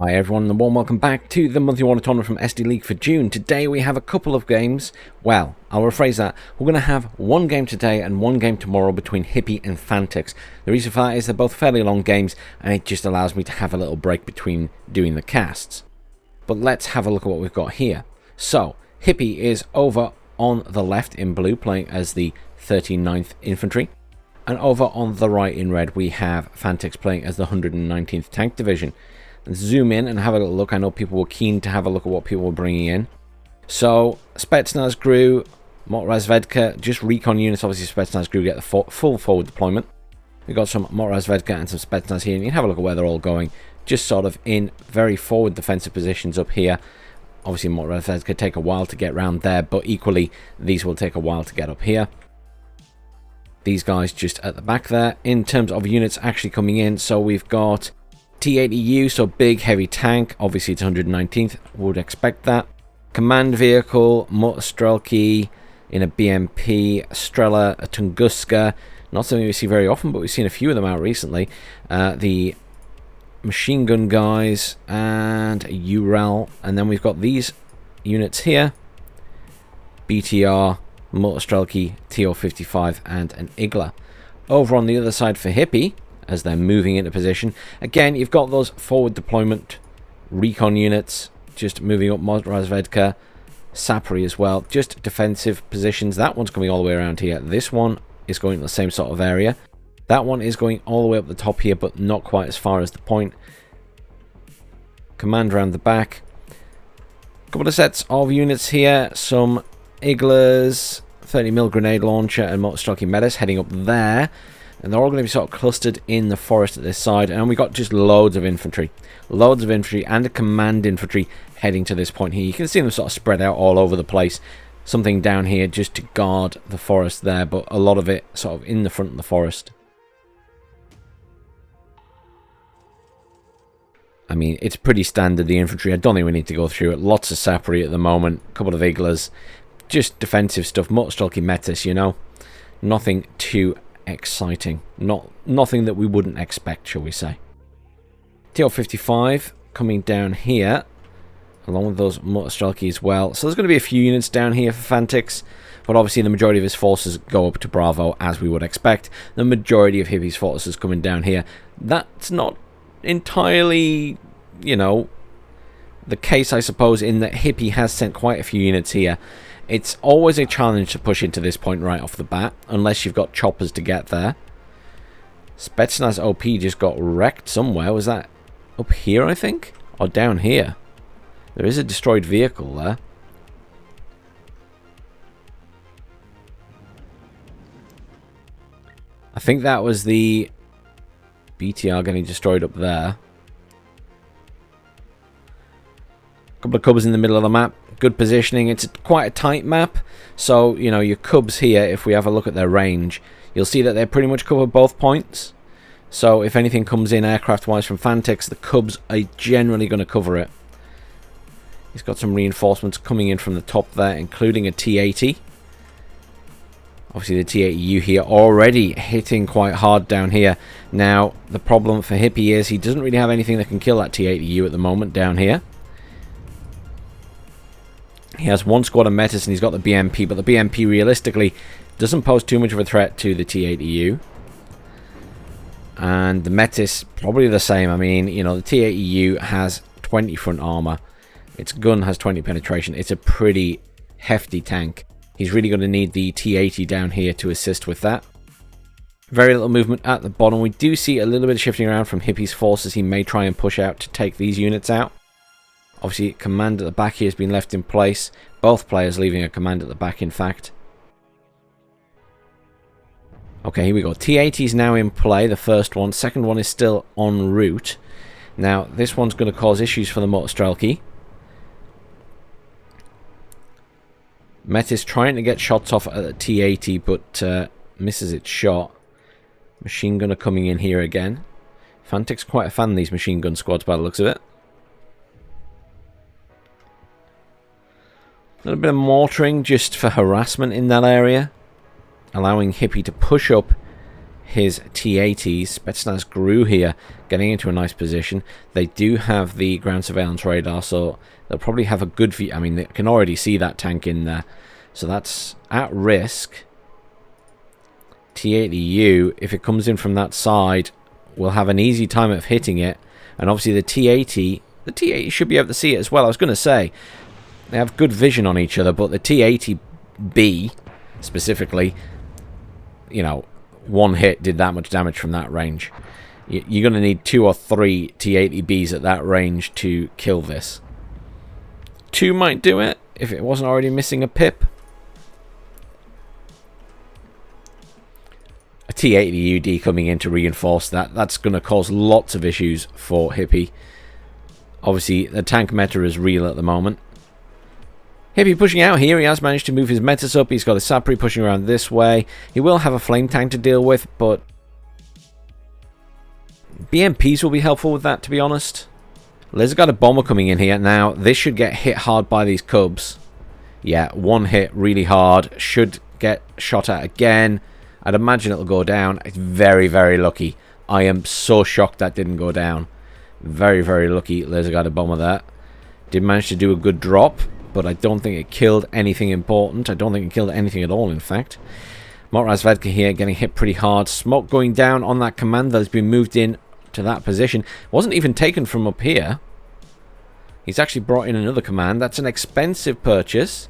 Hi everyone and a warm welcome back to the monthly WARNO tournament from SD League for June. Today we have a couple of games. Well, I'll rephrase that. We're going to have one game today and one game tomorrow between Hippie and Fantyx. The reason for that is they're both fairly long games and it just allows me to have a little break between doing the casts. But let's have a look at what we've got here. So, Hippie is over on the left in blue playing as the 39th Infantry. And over on the right in red we have Fantyx playing as the 119th Tank Division. Let's zoom in and have a little look. I know people were keen to have a look at what people were bringing in. So, Spetsnaz Gru, Motorazvedka, just recon units. Obviously, Spetsnaz Gru get the full forward deployment. We've got some Motorazvedka and some Spetsnaz here. And you can have a look at where they're all going. Just sort of in very forward defensive positions up here. Obviously, Motorazvedka take a while to get around there. But equally, these will take a while to get up here. These guys just at the back there. In terms of units actually coming in, so we've got T80U, so big heavy tank, obviously it's 119th, would expect that. Command vehicle, Motostrelki in a BMP, Strela, a Tunguska, not something we see very often, but we've seen a few of them out recently. The machine gun guys, and a Ural, and then we've got these units here, BTR, Motostrelki, TO55, and an Igla. Over on the other side for Hippie, as they're moving into position. Again, you've got those forward deployment recon units just moving up. Motorazvedka, Sapri as well. Just defensive positions. That one's coming all the way around here. This one is going to the same sort of area. That one is going all the way up the top here, but not quite as far as the point. Command around the back. A couple of sets of units here. Some Iglas, 30mm grenade launcher, and Motostrelki Metis heading up there. And they're all going to be sort of clustered in the forest at this side. And we got just loads of infantry. Loads of infantry and a command infantry heading to this point here. You can see them sort of spread out all over the place. Something down here just to guard the forest there. But a lot of it sort of in the front of the forest. I mean, it's pretty standard, the infantry. I don't think we need to go through it. Lots of Sapri at the moment. A couple of Iglas. Just defensive stuff. Motostrelki Metis, you know. Nothing too exciting. Nothing that we wouldn't expect, shall we say. TO55 coming down here along with those Motostrelki as well. So there's going to be a few units down here for Fantyx, but obviously the majority of his forces go up to Bravo as we would expect. The majority of Hippie's forces coming down here. That's not entirely, you know, the case, I suppose, in that Hippie has sent quite a few units here. It's always a challenge to push into this point right off the bat, unless you've got choppers to get there. Spetsnaz OP just got wrecked somewhere. Was that up here, I think? Or down here? There is a destroyed vehicle there. I think that was the BTR getting destroyed up there. A couple of cubs in the middle of the map. Good positioning. It's quite a tight map, so you know your cubs here, if we have a look at their range, you'll see that they pretty much cover both points. So if anything comes in aircraft wise from Fantyx, the cubs are generally going to cover it. He's got some reinforcements coming in from the top there, including a T80. Obviously the T80U here already hitting quite hard down here. Now the problem for Hippie is he doesn't really have anything that can kill that T80U at the moment down here. He has one squad of Metis and he's got the BMP, but the BMP realistically doesn't pose too much of a threat to the T80U. And the Metis, probably the same. I mean, you know, the T80U has 20 front armor. Its gun has 20 penetration. It's a pretty hefty tank. He's really going to need the T80 down here to assist with that. Very little movement at the bottom. We do see a little bit of shifting around from Hippie's forces. He may try and push out to take these units out. Obviously, command at the back here has been left in place. Both players leaving a command at the back, in fact. Okay, here we go. T80 is now in play, the first one. Second one is still en route. Now, this one's going to cause issues for the Motostrelki. Metis trying to get shots off at the T80, but misses its shot. Machine gunner coming in here again. Fantyx quite a fan of these machine gun squads by the looks of it. A little bit of mortaring just for harassment in that area. Allowing Hippie to push up his T-80s. Spetsnaz grew here, getting into a nice position. They do have the ground surveillance radar, so they'll probably have a good view. I mean, they can already see that tank in there, so that's at risk. T-80U, if it comes in from that side, will have an easy time of hitting it. And obviously the T-80 should be able to see it as well. I was going to say, they have good vision on each other, but the T-80B, specifically, you know, one hit did that much damage from that range. You're going to need 2 or 3 T-80Bs at that range to kill this. 2 might do it, if it wasn't already missing a pip. A T-80UD coming in to reinforce that. That's going to cause lots of issues for Hippie. Obviously, the tank meta is real at the moment. Hippie pushing out here. He has managed to move his metas up. He's got a Sapri pushing around this way. He will have a flame tank to deal with, but BMPs will be helpful with that, to be honest. Laser got a bomber coming in here. Now, this should get hit hard by these cubs. Yeah, one hit really hard. Should get shot at again. I'd imagine it'll go down. It's very, very lucky. I am so shocked that didn't go down. Very, very lucky. Laser got a bomber there. Did manage to do a good drop, but I don't think it killed anything important. I don't think it killed anything at all, in fact. Motrazvedka here getting hit pretty hard. Smoke going down on that command that has been moved in to that position. Wasn't even taken from up here. He's actually brought in another command. That's an expensive purchase.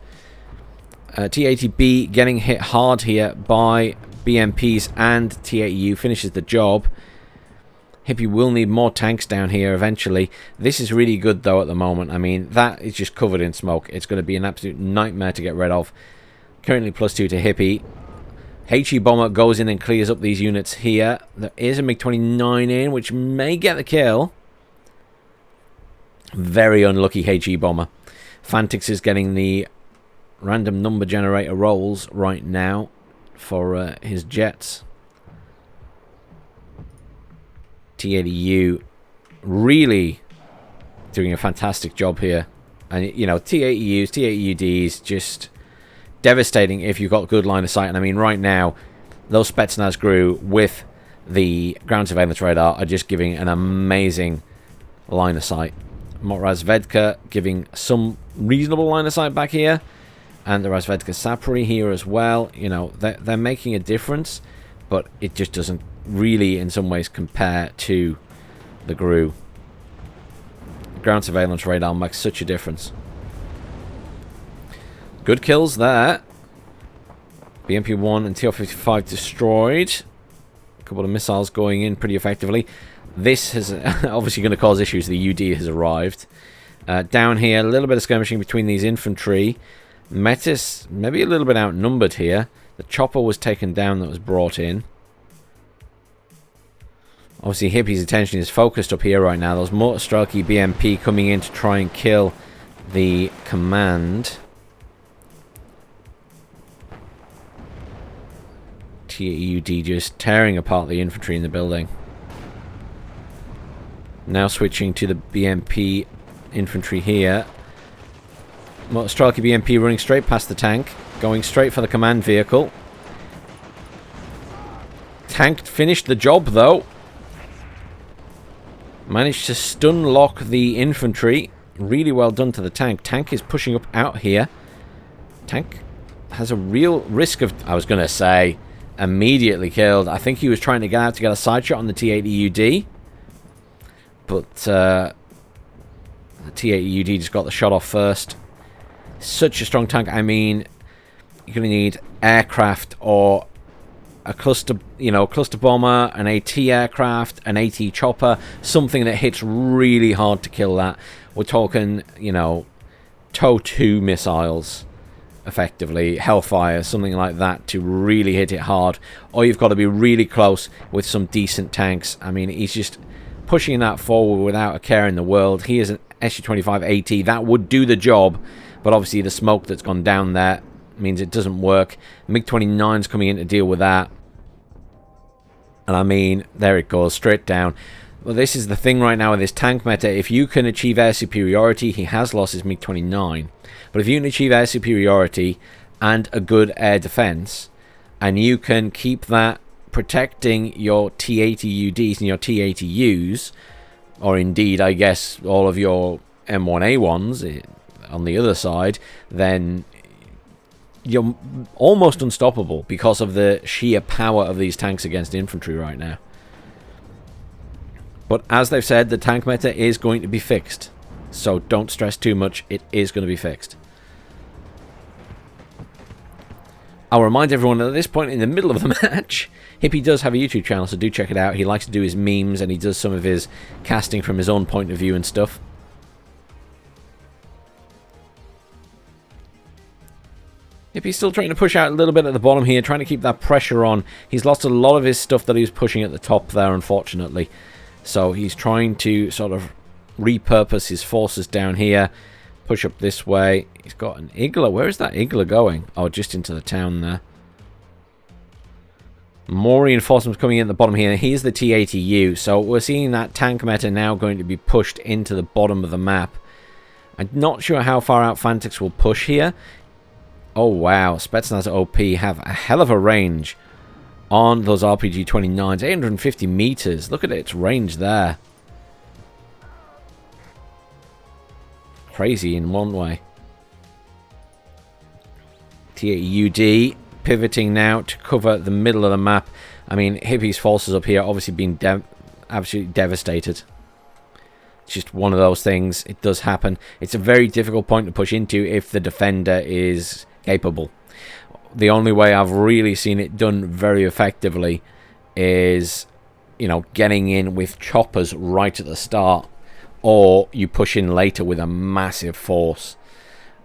T-80B getting hit hard here by BMPs and T-80U finishes the job. Hippie will need more tanks down here eventually. This is really good though at the moment. I mean, that is just covered in smoke. It's going to be an absolute nightmare to get rid of. Currently +2 to Hippie. HE Bomber goes in and clears up these units here. There is a MiG-29 in, which may get the kill. Very unlucky HE Bomber. Fantyx is getting the random number generator rolls right now for his jets. T-80U really doing a fantastic job here. And, you know, T-80Us, T-80UDs, just devastating if you've got good line of sight. And I mean, right now, those Spetsnaz grew with the ground surveillance radar are just giving an amazing line of sight. Motrazvedka giving some reasonable line of sight back here. And the Razvedka Sapri here as well. You know, they're making a difference, but it just doesn't really, in some ways, compare to the GRU. Ground surveillance radar makes such a difference. Good kills there. BMP-1 and TR-55 destroyed. A couple of missiles going in pretty effectively. This is obviously going to cause issues. The UD has arrived. Down here, a little bit of skirmishing between these infantry. Metis maybe a little bit outnumbered here. The chopper was taken down that was brought in. Obviously, Hippie's attention is focused up here right now. There's Motorstrelky BMP coming in to try and kill the command. TUD just tearing apart the infantry in the building. Now switching to the BMP infantry here. Motorstrelky BMP running straight past the tank. Going straight for the command vehicle. Tank finished the job though. Managed to stun lock the infantry. Really well done to the tank. Tank is pushing up out here. Tank has a real risk of, I was going to say, immediately killed. I think he was trying to get out to get a side shot on the T-80UD. But the T-80UD just got the shot off first. Such a strong tank. I mean, you're going to need aircraft or a cluster, cluster bomber, an AT aircraft, an AT chopper, something that hits really hard to kill that. We're talking, TOW-2 missiles, effectively, Hellfire, something like that to really hit it hard. Or you've got to be really close with some decent tanks. I mean, he's just pushing that forward without a care in the world. He is an SU-25 AT. That would do the job, but obviously the smoke that's gone down there means it doesn't work. MiG-29's coming in to deal with that. And I mean, there it goes, straight down. Well, this is the thing right now with this tank meta. If you can achieve air superiority, he has lost his MiG-29. But if you can achieve air superiority and a good air defense, and you can keep that protecting your T80UDs and your T80Us, or indeed, I guess, all of your M1A1s on the other side, then you're almost unstoppable because of the sheer power of these tanks against infantry right now. But as they've said, the tank meta is going to be fixed. So don't stress too much, it is going to be fixed. I'll remind everyone that at this point in the middle of the match, Hippie does have a YouTube channel, so do check it out. He likes to do his memes, and he does some of his casting from his own point of view and stuff. Hippie's still trying to push out a little bit at the bottom here, trying to keep that pressure on. He's lost a lot of his stuff that he was pushing at the top there, unfortunately. So he's trying to sort of repurpose his forces down here, push up this way. He's got an Igla. Where is that Igla going? Oh, just into the town there. More reinforcements coming in at the bottom here. Here's the T80U. So we're seeing that tank meta now going to be pushed into the bottom of the map. I'm not sure how far out Fantyx will push here. Oh, wow. Spetsnaz OP have a hell of a range on those RPG-29s. 850 meters. Look at its range there. Crazy in one way. T80UD pivoting now to cover the middle of the map. I mean, Hippie's forces up here obviously being absolutely devastated. It's just one of those things. It does happen. It's a very difficult point to push into if the defender is capable. The only way I've really seen it done very effectively is, you know, getting in with choppers right at the start, or you push in later with a massive force.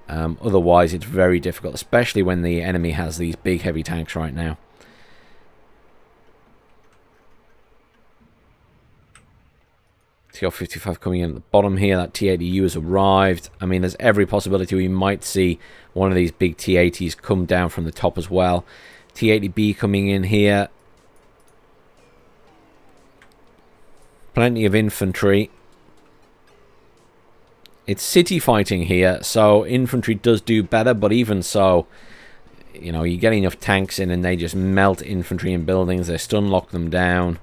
Otherwise, it's very difficult, especially when the enemy has these big heavy tanks right now. TR-55 coming in at the bottom here. That T-80U has arrived. I mean, there's every possibility we might see one of these big T-80s come down from the top as well. T-80B coming in here. Plenty of infantry. It's city fighting here, so infantry does do better, but even so, you know, you get enough tanks in and they just melt infantry in buildings. They stun lock them down.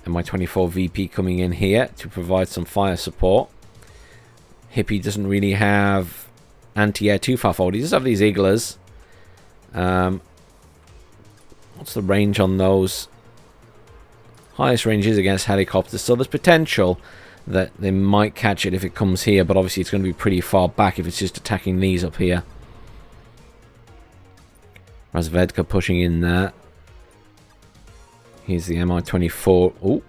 And my 24 VP coming in here to provide some fire support. Hippie doesn't really have anti-air too far forward. He does have these Iglas. What's the range on those? Highest range is against helicopters, so there's potential that they might catch it if it comes here, but obviously it's going to be pretty far back if it's just attacking these up here. Razvedka pushing in there. Here's the MI-24. Oh,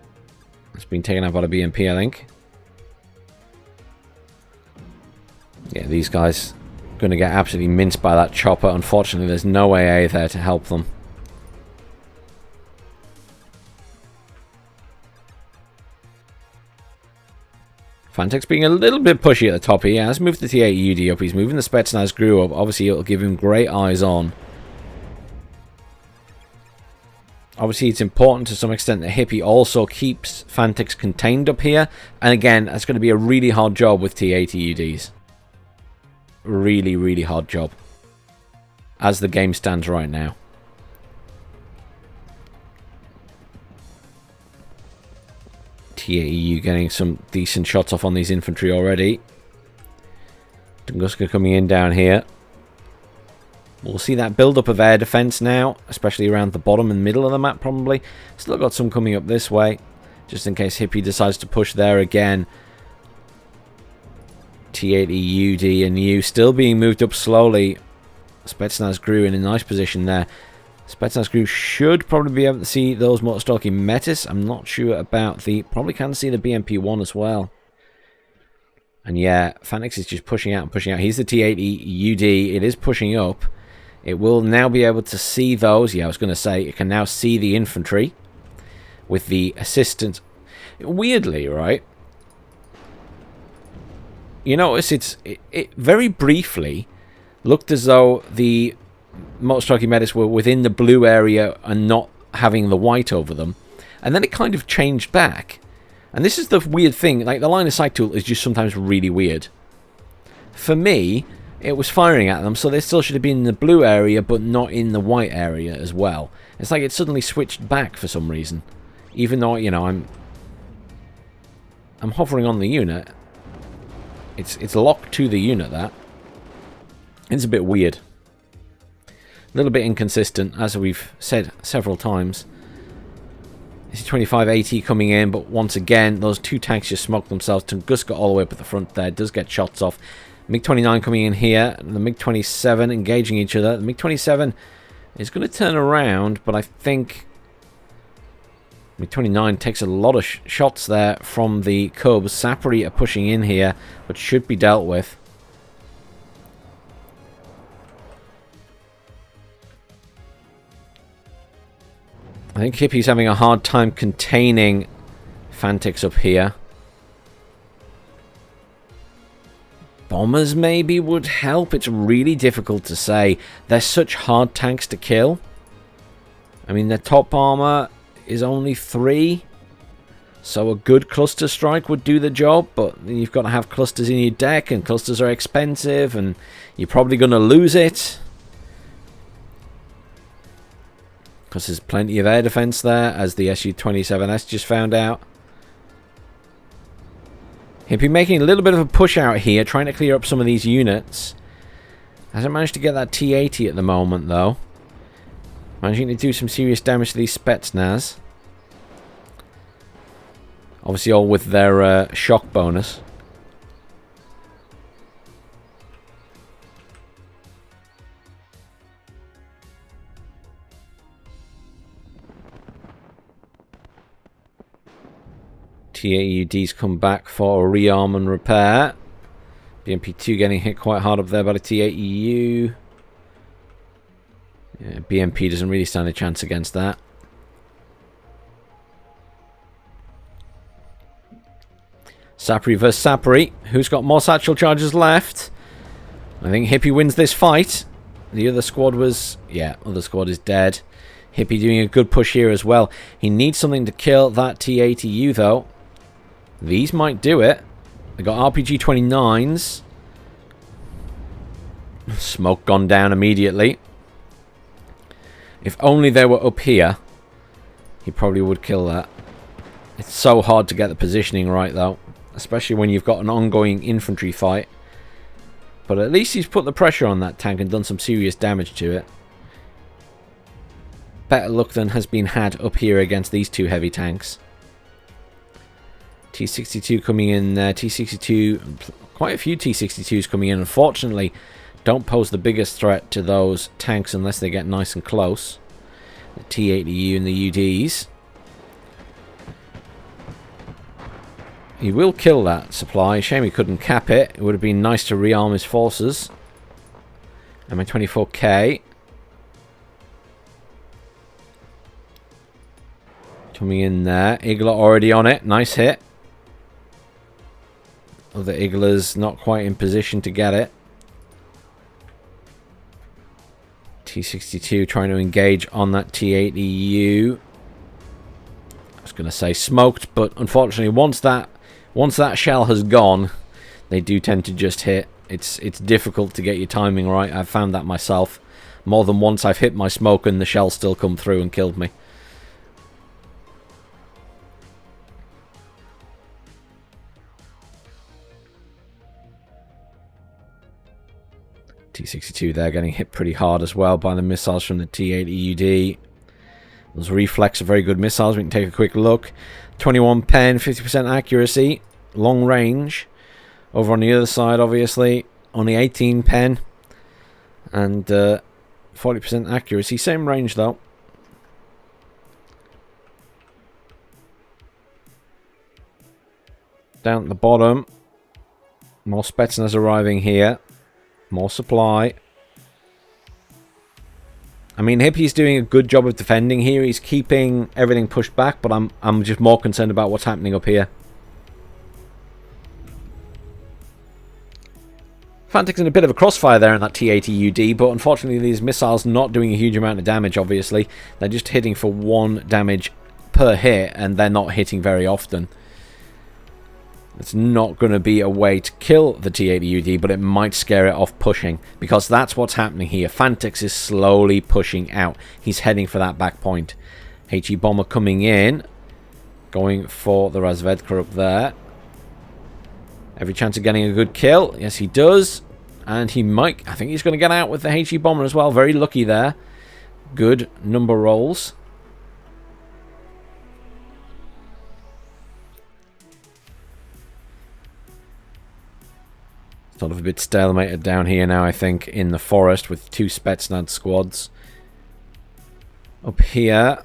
it's been taken out by the BMP, I think. Yeah, these guys are going to get absolutely minced by that chopper. Unfortunately, there's no AA there to help them. Fantyx being a little bit pushy at the top here. He has moved the T-80UD up. He's moving the Spetsnaz Gru up. Obviously, it'll give him great eyes on. Obviously, it's important to some extent that Hippie also keeps Fantyx contained up here. And again, that's going to be a really hard job with T-80UDs. Really, really hard job. As the game stands right now. T-80U getting some decent shots off on these infantry already. Tunguska coming in down here. We'll see that build-up of air defense now, especially around the bottom and middle of the map probably. Still got some coming up this way, just in case Hippie decides to push there again. T-80UD and U still being moved up slowly. Spetsnaz Gru in a nice position there. Spetsnaz Gru should probably be able to see those motor-stalking Metis. I'm not sure about the... Probably can see the BMP-1 as well. And yeah, Fantyx is just pushing out and pushing out. Here's the T-80UD. It is pushing up. It will now be able to see those. Yeah, I was going to say, it can now see the infantry with the assistance. Weirdly, right? You notice it very briefly looked as though the motor-stalking Metis were within the blue area and not having the white over them. And then it kind of changed back. And this is the weird thing. Like, the line of sight tool is just sometimes really weird. For me, it was firing at them, so they still should have been in the blue area, but not in the white area as well. It's like it suddenly switched back for some reason. Even though, you know, I'm hovering on the unit. It's locked to the unit, that. It's a bit weird. A little bit inconsistent, as we've said several times. This is 2580 coming in, but once again, those two tanks just smoked themselves. Tunguska got all the way up at the front there, does get shots off. MiG-29 coming in here, and the MiG-27 engaging each other. The MiG-27 is going to turn around, but I think MiG-29 takes a lot of shots there from the Cubs. Sapri are pushing in here, but should be dealt with. I think Hippie's having a hard time containing Fantyx up here. Bombers maybe would help. It's really difficult to say. They're such hard tanks to kill. I mean, their top armor is only 3. So a good cluster strike would do the job. But you've got to have clusters in your deck. And clusters are expensive. And you're probably going to lose it. Because there's plenty of air defense there. As the Su-27S just found out. Hippie making a little bit of a push out here, trying to clear up some of these units. Hasn't managed to get that T-80 at the moment, though. Managing to do some serious damage to these Spetsnaz. Obviously all with their shock bonus. T-80UD's come back for a rearm and repair. BMP-2 getting hit quite hard up there by the T-80U. Yeah, BMP doesn't really stand a chance against that. Sapri versus Sapri. Who's got more satchel charges left? I think Hippie wins this fight. The other squad was... yeah, other squad is dead. Hippie doing a good push here as well. He needs something to kill that T-80U, though. These might do it. They got RPG-29s. Smoke gone down immediately. If only they were up here, he probably would kill that. It's so hard to get the positioning right, though. Especially when you've got an ongoing infantry fight. But at least he's put the pressure on that tank and done some serious damage to it. Better luck than has been had up here against these two heavy tanks. T-62 coming in there. T-62, quite a few T-62s coming in. Unfortunately, don't pose the biggest threat to those tanks unless they get nice and close. The T-80U and the UDs. He will kill that supply. Shame he couldn't cap it. It would have been nice to rearm his forces. MA-24K. Coming in there. Igla already on it. Nice hit. Other Igla's not quite in position to get it. T-62 trying to engage on that T-80U. I was going to say smoked, but unfortunately once that shell has gone, they do tend to just hit. It's difficult to get your timing right. I've found that myself. More than once I've hit my smoke and the shell still come through and killed me. T-62 there getting hit pretty hard as well by the missiles from the T-80UD. Those reflex are very good missiles. We can take a quick look. 21 pen, 50% accuracy, long range. Over on the other side, obviously, only 18 pen and 40% accuracy. Same range though. Down at the bottom, more Spetsnaz arriving here. More supply. I mean, Hippie's doing a good job of defending here. He's keeping everything pushed back, but I'm just more concerned about what's happening up here. Fantyx in a bit of a crossfire there in that T-80UD, but unfortunately these missiles not doing a huge amount of damage, obviously. They're just hitting for 1 damage per hit, and they're not hitting very often. It's not going to be a way to kill the T80UD, but it might scare it off pushing, because that's what's happening here. Fantyx is slowly pushing out. He's heading for that back point. HE Bomber coming in, going for the Razvedka up there. Every chance of getting a good kill. Yes, he does. And he might. I think he's going to get out with the HE Bomber as well. Very lucky there. Good number rolls. Sort of a bit stalemated down here now, I think, in the forest with 2 Spetsnaz squads. Up here,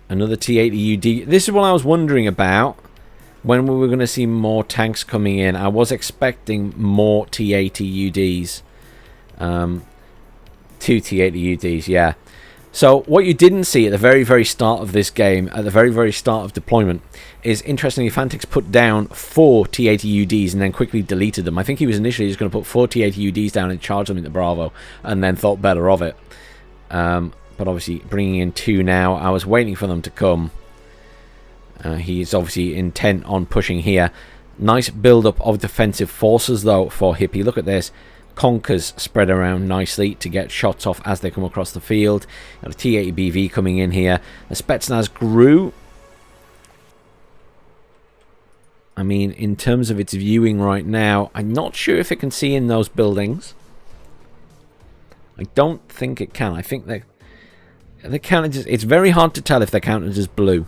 another T80UD. This is what I was wondering about when we were going to see more tanks coming in. I was expecting more T80UDs. 2 T80UDs, yeah. So what you didn't see at the very, very start of this game, at the very, very start of deployment, is interestingly Fantyx put down 4 T80UDs and then quickly deleted them. I think he was initially just going to put 4 T80UDs down and charge them into Bravo, and then thought better of it. But obviously bringing in 2 now. I was waiting for them to come. He's obviously intent on pushing here. Nice build-up of defensive forces, though, for Hippie. Look at this. Conkers spread around nicely to get shots off as they come across the field. Got a T80BV coming in here. The Spetsnaz grew. I mean, in terms of its viewing right now, I'm not sure if it can see in those buildings. I don't think it can. I think they're counted as... It's very hard to tell if they're counted as blue.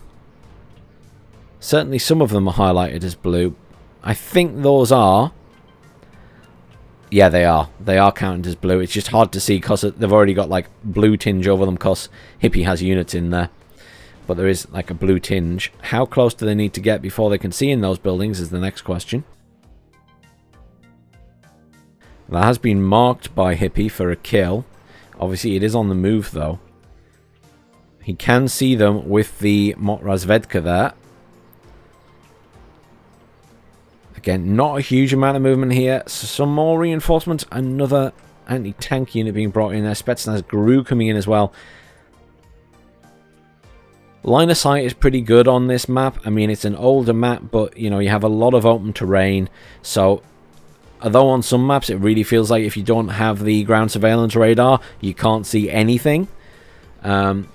Certainly some of them are highlighted as blue. I think those are... Yeah, they are. They are counted as blue. It's just hard to see because they've already got like blue tinge over them because Hippie has units in there. But there is like a blue tinge. How close do they need to get before they can see in those buildings is the next question. That has been marked by Hippie for a kill. Obviously it is on the move though. He can see them with the Razvedka there. Again, not a huge amount of movement here. So some more reinforcements. Another anti-tank unit being brought in there. Spetsnaz Gru coming in as well. Line of sight is pretty good on this map. I mean, it's an older map, but, you know, you have a lot of open terrain. So, although on some maps it really feels like if you don't have the ground surveillance radar, you can't see anything. In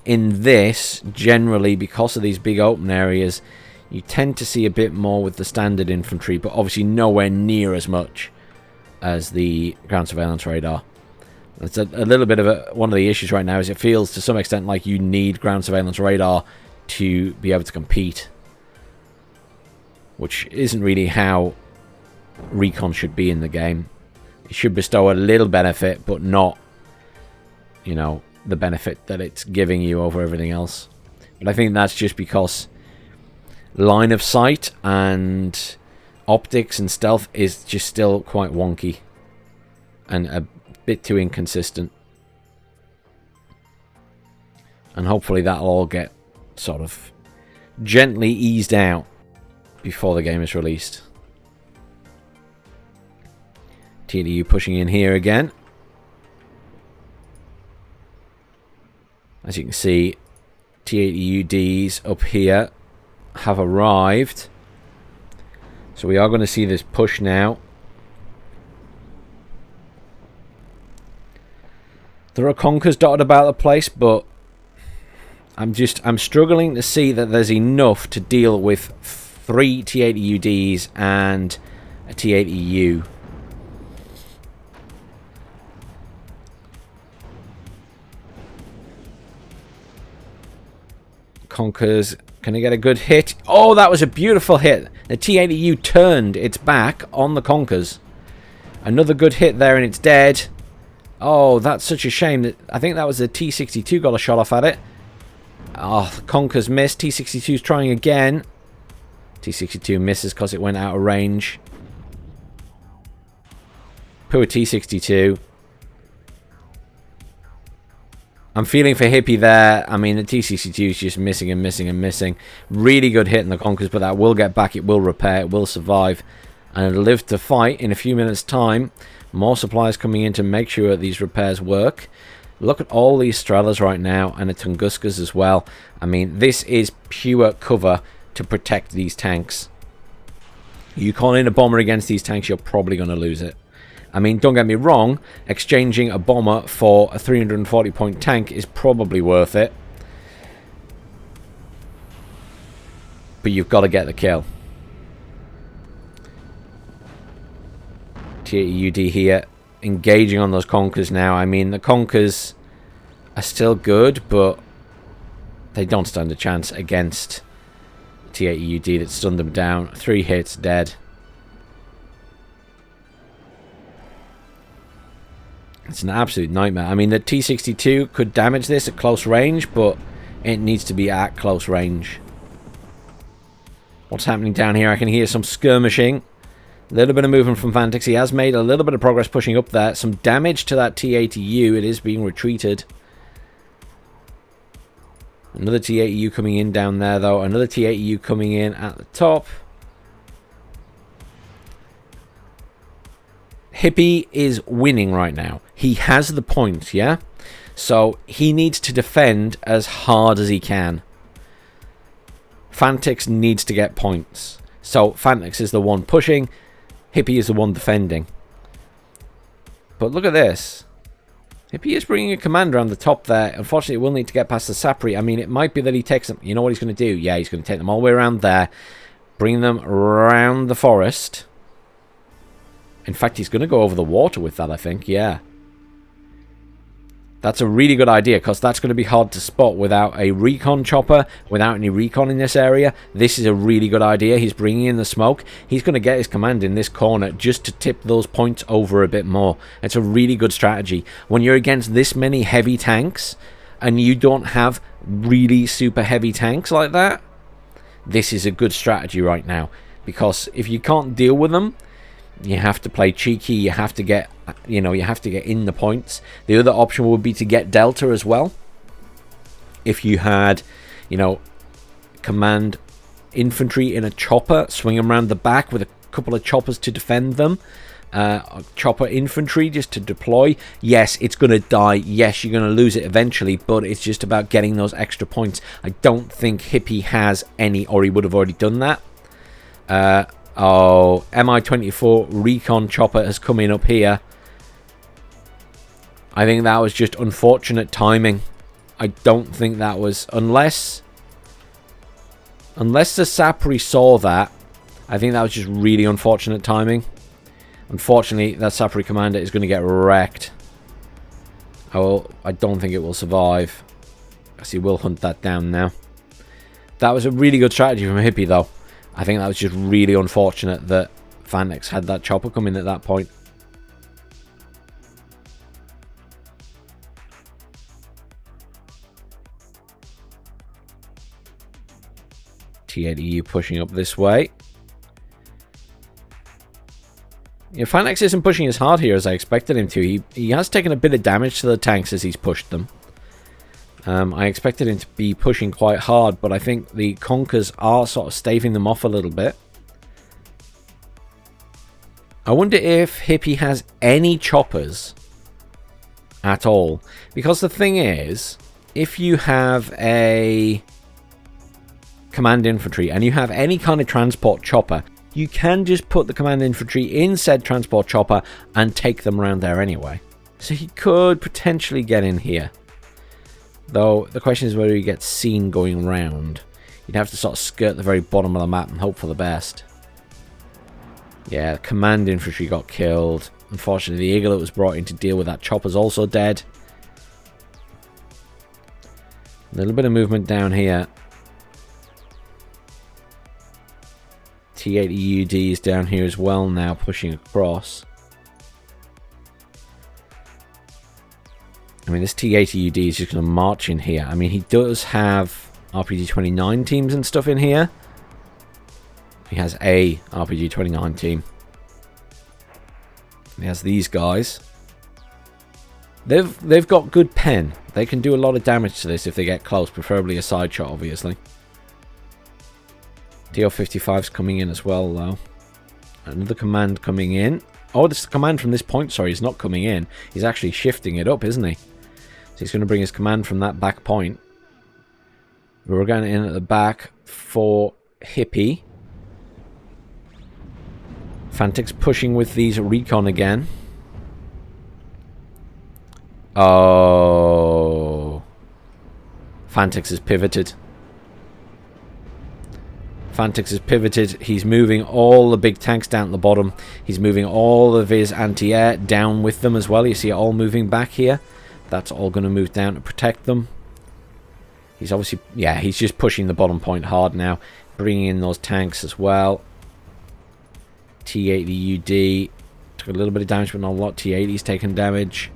this, generally, because of these big open areas... You tend to see a bit more with the standard infantry, but obviously nowhere near as much as the ground surveillance radar. That's a little bit of one of the issues right now, is it feels to some extent like you need ground surveillance radar to be able to compete. Which isn't really how recon should be in the game. It should bestow a little benefit, but not, you know, the benefit that it's giving you over everything else. But I think that's just because... line of sight and optics and stealth is just still quite wonky and a bit too inconsistent, and hopefully that'll all get sort of gently eased out before the game is released. TDU pushing in here again. As you can see, T80UDs up here have arrived, so we are going to see this push now. There are conkers dotted about the place, but I'm struggling to see that there's enough to deal with 3 T80UDs and a T80U. Conkers, can I get a good hit? Oh, that was a beautiful hit. The T80U turned its back on the Conkers. Another good hit there and it's dead. Oh, that's such a shame. I think that was the T62 got a shot off at it. Oh, the Conkers missed. T62's trying again. T62 misses because it went out of range. Poor T62. I'm feeling for Hippie there. I mean, the T62 is just missing and missing and missing. Really good hit in the Conkers, but that will get back. It will repair. It will survive. And it'll live to fight in a few minutes' time. More supplies coming in to make sure these repairs work. Look at all ththese Stralas right now, and the Tunguskas as well. I mean, this is pure cover to protect these tanks. You call in a bomber against these tanks, you're probably going to lose it. I mean, don't get me wrong, exchanging a bomber for a 340 point tank is probably worth it. But you've got to get the kill. T80UD here, engaging on those Conkers now. I mean, the Conkers are still good, but they don't stand a chance against T80UD that stunned them down. 3 hits, dead. It's an absolute nightmare. I mean, the T62 could damage this at close range, but it needs to be at close range. What's happening down here? I can hear some skirmishing. A little bit of movement from Fantyx. He has made a little bit of progress pushing up there. Some damage to that T80U. It is being retreated. Another T80U coming in down there, though. Another T80U coming in at the top. Hippie is winning right now. He has the point, yeah? So he needs to defend as hard as he can. Fantyx needs to get points. So Fantyx is the one pushing. Hippie is the one defending. But look at this. Hippie is bringing a command around the top there. Unfortunately, it will need to get past the Sapri. I mean, it might be that he takes them. You know what he's going to do? Yeah, he's going to take them all the way around there. Bring them around the forest. In fact, he's going to go over the water with that, I think. Yeah. That's a really good idea, because that's going to be hard to spot without a recon chopper, without any recon in this area. This is a really good idea. He's bringing in the smoke. He's going to get his command in this corner just to tip those points over a bit more. It's a really good strategy. When you're against this many heavy tanks, and you don't have really super heavy tanks like that, this is a good strategy right now. Because if you can't deal with them, you have to play cheeky. You have to get, you have to get in the points. The other option would be to get Delta as well. If you had, command infantry in a chopper, swing them around the back with a couple of choppers to defend them. Chopper infantry just to deploy. Yes, it's going to die. Yes, you're going to lose it eventually, but it's just about getting those extra points. I don't think Hippie has any, or he would have already done that. Oh, MI-24 recon chopper has come in up here. I think that was just unfortunate timing. I don't think that was... Unless the Sapri saw that, I think that was just really unfortunate timing. Unfortunately, that Sapri commander is going to get wrecked. I don't think it will survive. Because he will hunt that down now. That was a really good strategy from Hippie, though. I think that was just really unfortunate that Fantyx had that chopper come in at that point. T80U pushing up this way. Yeah, Fantyx isn't pushing as hard here as I expected him to. He has taken a bit of damage to the tanks as he's pushed them. I expected him to be pushing quite hard, but I think the Conkers are sort of staving them off a little bit. I wonder if Hippie has any choppers at all. Because the thing is, if you have a command infantry and you have any kind of transport chopper, you can just put the command infantry in said transport chopper and take them around there anyway. So he could potentially get in here. Though, the question is whether he gets seen going round. You'd have to sort of skirt the very bottom of the map and hope for the best. Yeah, command infantry got killed. Unfortunately, the eagle that was brought in to deal with that chopper's also dead. A little bit of movement down here. T80UD is down here as well now, pushing across. I mean, this T80UD is just going to march in here. I mean, he does have RPG-29 teams and stuff in here. He has a RPG-29 team. He has these guys. They've got good pen. They can do a lot of damage to this if they get close, preferably a side shot, obviously. DO-55's coming in as well, though. Another command coming in. Oh, this command from this point, sorry, he's not coming in. He's actually shifting it up, isn't he? So he's going to bring his command from that back point. We're going in at the back for Hippie. Fantyx pushing with these recon again. Oh. Fantyx has pivoted. Fantyx has pivoted. He's moving all the big tanks down at the bottom. He's moving all of his anti-air down with them as well. You see it all moving back here. That's all going to move down to protect them. He's obviously... yeah, he's just pushing the bottom point hard now. Bringing in those tanks as well. T80UD. Took a little bit of damage, but not a lot. T80's taken damage.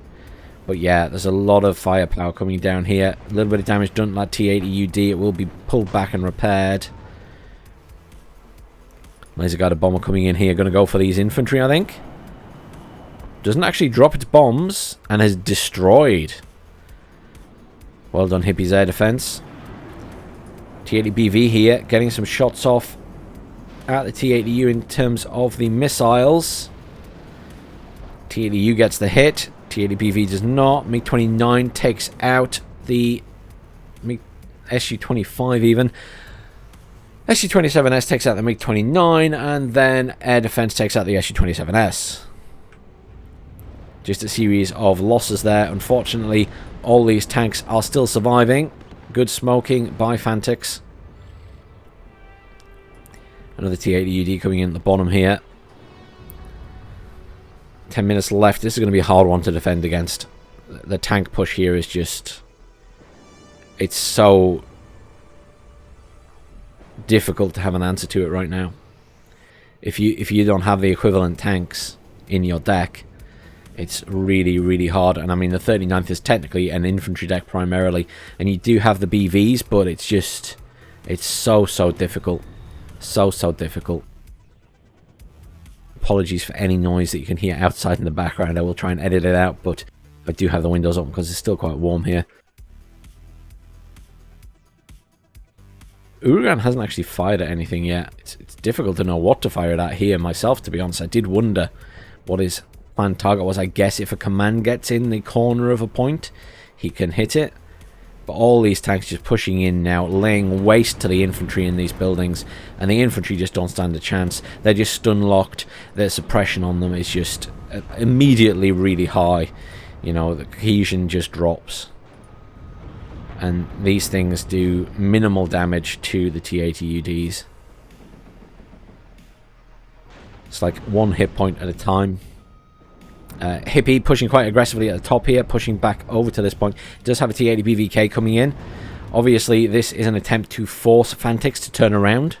But yeah, there's a lot of firepower coming down here. A little bit of damage done to that T80UD. It will be pulled back and repaired. Laser guided bomber coming in here. Going to go for these infantry, I think. Doesn't actually drop its bombs. And has destroyed. Well done, Hippie's air defense. T80BV here. Getting some shots off at the T80U in terms of the missiles. T80U gets the hit. T80BV does not. MiG-29 takes out the SU-25 even. SU-27S takes out the MiG-29, and then air defense takes out the SU-27S. Just a series of losses there. Unfortunately, all these tanks are still surviving. Good smoking by Fantyx. Another T80UD coming in at the bottom here. 10 minutes left. This is going to be a hard one to defend against. The tank push here is just... it's so difficult to have an answer to it right now. If you don't have the equivalent tanks in your deck, it's really, really hard. And I mean, the 39th is technically an infantry deck primarily, and you do have the BVs, but it's just... it's so difficult. So difficult. Apologies for any noise that you can hear outside in the background. I will try and edit it out, but I do have the windows open because it's still quite warm here. Uragan hasn't actually fired at anything yet. It's difficult to know what to fire it at here myself, to be honest. I did wonder what his planned target was. I guess if a command gets in the corner of a point, he can hit it. But all these tanks just pushing in now, laying waste to the infantry in these buildings, and the infantry just don't stand a chance. They're just stun locked. Their suppression on them is just immediately really high. You know, the cohesion just drops. And these things do minimal damage to the T80UDs. It's like one hit point at a time. Hippie pushing quite aggressively at the top here, pushing back over to this point. It does have a T80 BVK coming in. Obviously, this is an attempt to force Fantyx to turn around.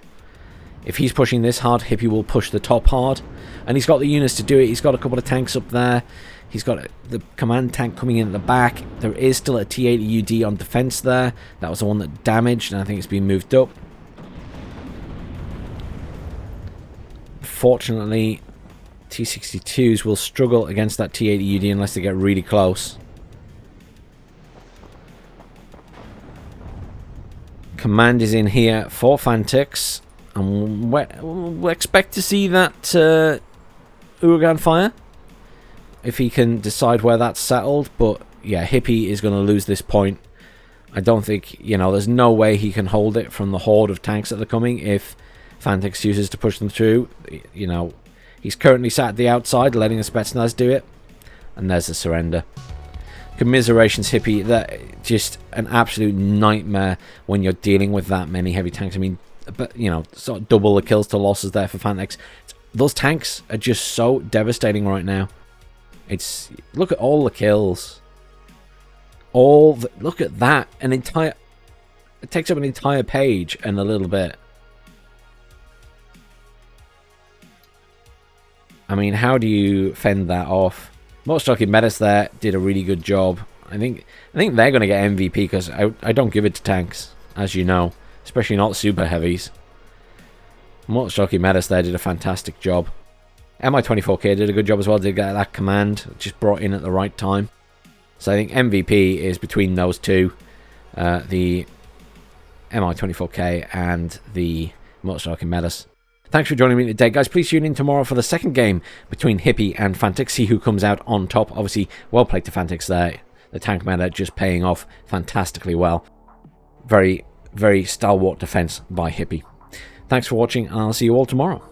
If he's pushing this hard, Hippie will push the top hard. And he's got the units to do it. He's got a couple of tanks up there. He's got the command tank coming in at the back. There is still a T80UD on defense there. That was the one that damaged, and I think it's been moved up. Fortunately, T62s will struggle against that T80UD unless they get really close. Command is in here for Fantyx, and we'll expect to see that Uragan fire if he can decide where that's settled. But yeah, Hippie is going to lose this point. I don't think, you know, there's no way he can hold it from the horde of tanks that are coming if Fantyx chooses to push them through. You know, he's currently sat at the outside, letting the Spetsnaz do it. And there's the surrender. Commiserations, Hippie. That just an absolute nightmare when you're dealing with that many heavy tanks. I mean, but you know, sort of double the kills to losses there for Fantyx. Those tanks are just so devastating right now. It's, look at all the kills. Look at that. It takes up an entire page and a little bit. I mean, how do you fend that off? Most Jockey Metis there did a really good job. I think they're going to get MVP because I don't give it to tanks, as you know, especially not super heavies. Most Jockey Metis there did a fantastic job. MI24K did a good job as well. Did get that command just brought in at the right time. So I think MVP is between those two, the MI24K and the Most Jockey Metis. Thanks for joining me today, guys. Please tune in tomorrow for the second game between Hippie and Fantyx. See who comes out on top. Obviously, well played to Fantyx there. The tank meta just paying off fantastically well. Very, very stalwart defense by Hippie. Thanks for watching. I'll see you all tomorrow.